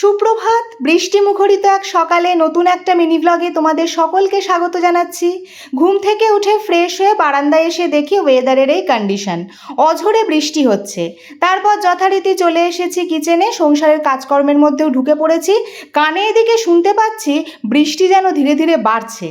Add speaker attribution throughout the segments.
Speaker 1: সুপ্রভাত। বৃষ্টি মুখরিত এক সকালে নতুন একটা মিনি ব্লগে তোমাদের সকলকে স্বাগত জানাচ্ছি। ঘুম থেকে উঠে ফ্রেশ হয়ে বারান্দায় এসে দেখি ওয়েদারের এই কন্ডিশন, অঝোরে বৃষ্টি হচ্ছে। তারপর যথারীতি চলে এসেছি কিচেনে, সংসারের কাজকর্মের মধ্যেও ঢুকে পড়েছি। কানে এদিকে শুনতে পাচ্ছি বৃষ্টি যেন ধীরে ধীরে বাড়ছে।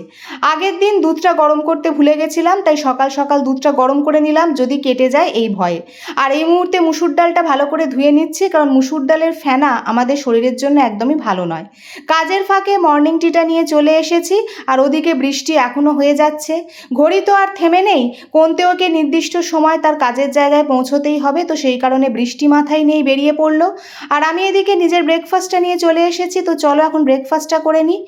Speaker 1: আগের দিন দুধটা গরম করতে ভুলে গেছিলাম, তাই সকাল সকাল দুধটা গরম করে নিলাম, যদি কেটে যায় এই ভয়ে। আর এই মুহূর্তে মুসুর ডালটা ভালো করে ধুয়ে নিচ্ছি, কারণ মুসুর ডালের ফেনা আমাদের শরীরের জন্য একদমই ভালো নয়। কাজের ফাঁকে মর্নিং টিটা নিয়ে চলে এসেছি, আর ওদিকে বৃষ্টি এখনো হয়ে যাচ্ছে। ঘড়ি তো আর থেমে নেই, কোনতেওকে নির্দিষ্ট সময় তার কাজের জায়গায় পৌঁছতেই হবে, তো সেই কারণে বৃষ্টি মাথায় নিয়েই বেরিয়ে পড়লো। আর আমি এদিকে নিজের ব্রেকফাস্টটা নিয়ে চলে এসেছি, তো চলো এখন ব্রেকফাস্টটা করে নিই।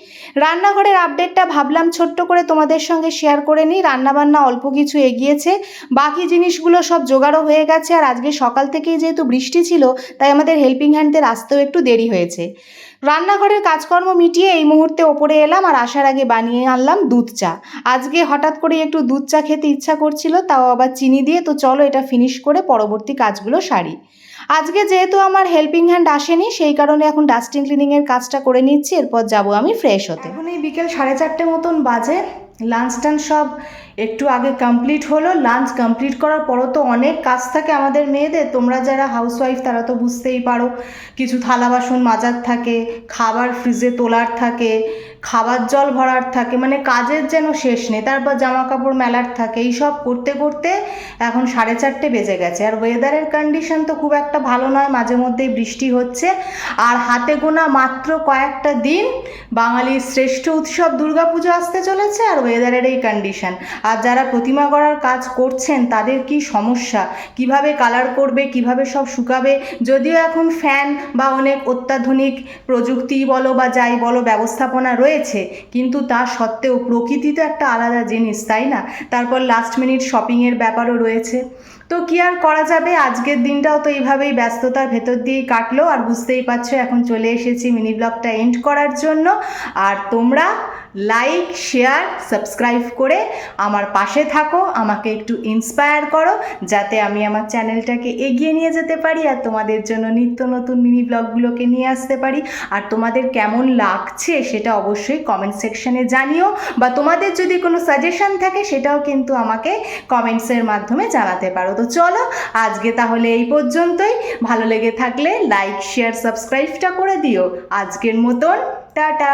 Speaker 1: রান্নাঘরের আপডেটটা ভাবলাম ছোট্ট করে তোমাদের সঙ্গে শেয়ার করে নিই। রান্নাবান্না অল্প কিছু এগিয়েছে, বাকি জিনিসগুলো সব জোগাড়ও হয়ে গেছে। আর আজকে সকাল থেকেই যেহেতু বৃষ্টি ছিল, তাই আমাদের হেল্পিং হ্যান্ডদের আসতেও একটু দেরি হয়েছে। রান্নাঘরের কাজকর্ম মিটিয়ে এই মুহূর্তে ওপরে এলাম, আর আসার আগে বানিয়ে আনলাম দুধ চা। আজকে হঠাৎ করে একটু দুধ চা খেতে ইচ্ছা করছিল, তাও আবার চিনি দিয়ে। তো চলো এটা ফিনিশ করে পরবর্তী কাজগুলো সারি। আজকে যেহেতু আমার হেল্পিং হ্যান্ড আসেনি, সেই কারণে এখন ডাস্টিং ক্লিনিংয়ের কাজটা করে নিচ্ছি, এরপর যাব আমি ফ্রেশ হতে। এখন এই বিকেল 4:30 মতন বাজে। লাঞ্চ টাঞ্চ সব একটু আগে কমপ্লিট হলো। লাঞ্চ কমপ্লিট করার পরও তো অনেক কাজ থাকে আমাদের মেয়েদের। তোমরা যারা হাউসওয়াইফ তারা তো বুঝতেই পারো, কিছু থালা বাসন মাজার থাকে, খাবার ফ্রিজে তোলার থাকে, খাবার জল ভরার থাকে, মানে কাজের যেন শেষ নেই। তারপর জামা কাপড় মেলার থাকে। এইসব করতে করতে এখন 4:30 বেজে গেছে। আর ওয়েদারের কন্ডিশন তো খুব একটা ভালো নয়, মাঝে মধ্যেই বৃষ্টি হচ্ছে। আর হাতে গোনা মাত্র কয়েকটা দিন বাঙালির শ্রেষ্ঠ উৎসব দুর্গাপুজো আসতে চলেছে, আর ওয়েদারের এই কন্ডিশন। আর যারা প্রতিমা গড়ার কাজ করছেন তাদের কি সমস্যা, কিভাবে কালার করবে, কিভাবে সব শুকাবে। যদিও এখন ফ্যান বা অনেক অত্যাধুনিক প্রযুক্তি বলো বা যাই বলো ব্যবস্থাপনা রয়েছে, কিন্তু তা সত্ত্বেও প্রকৃতি তো একটা আলাদা জিনিস, তাই না? তারপর লাস্ট মিনিট শপিংয়ের ব্যাপারও রয়েছে। তো কি আর করা যাবে, আজকের দিনটাও তো এইভাবেই ব্যস্ততার ভেতর দিয়েই কাটলো। আর বুঝতেই পারছো এখন চলে এসেছি মিনি ব্লগটা এন্ড করার জন্য। আর তোমরা লাইক, শেয়ার, সাবস্ক্রাইব করে আমার পাশে থাকো, আমাকে একটু ইন্সপায়ার করো, যাতে আমি আমার চ্যানেলটাকে এগিয়ে নিয়ে যেতে পারি আর তোমাদের জন্য নিত্য নতুন মিনি ব্লগগুলোকে নিয়ে আসতে পারি। আর তোমাদের কেমন লাগছে সেটা অবশ্যই কমেন্ট সেকশনে জানিও, বা তোমাদের যদি কোনো সাজেশন থাকে সেটাও কিন্তু আমাকে কমেন্টসের মাধ্যমে জানাতে পারো। তো চলো আজকে তাহলে এই পর্যন্তই। ভালো লেগে থাকলে লাইক, শেয়ার, সাবস্ক্রাইবটা করে দিও। আজকের মতন টাটা।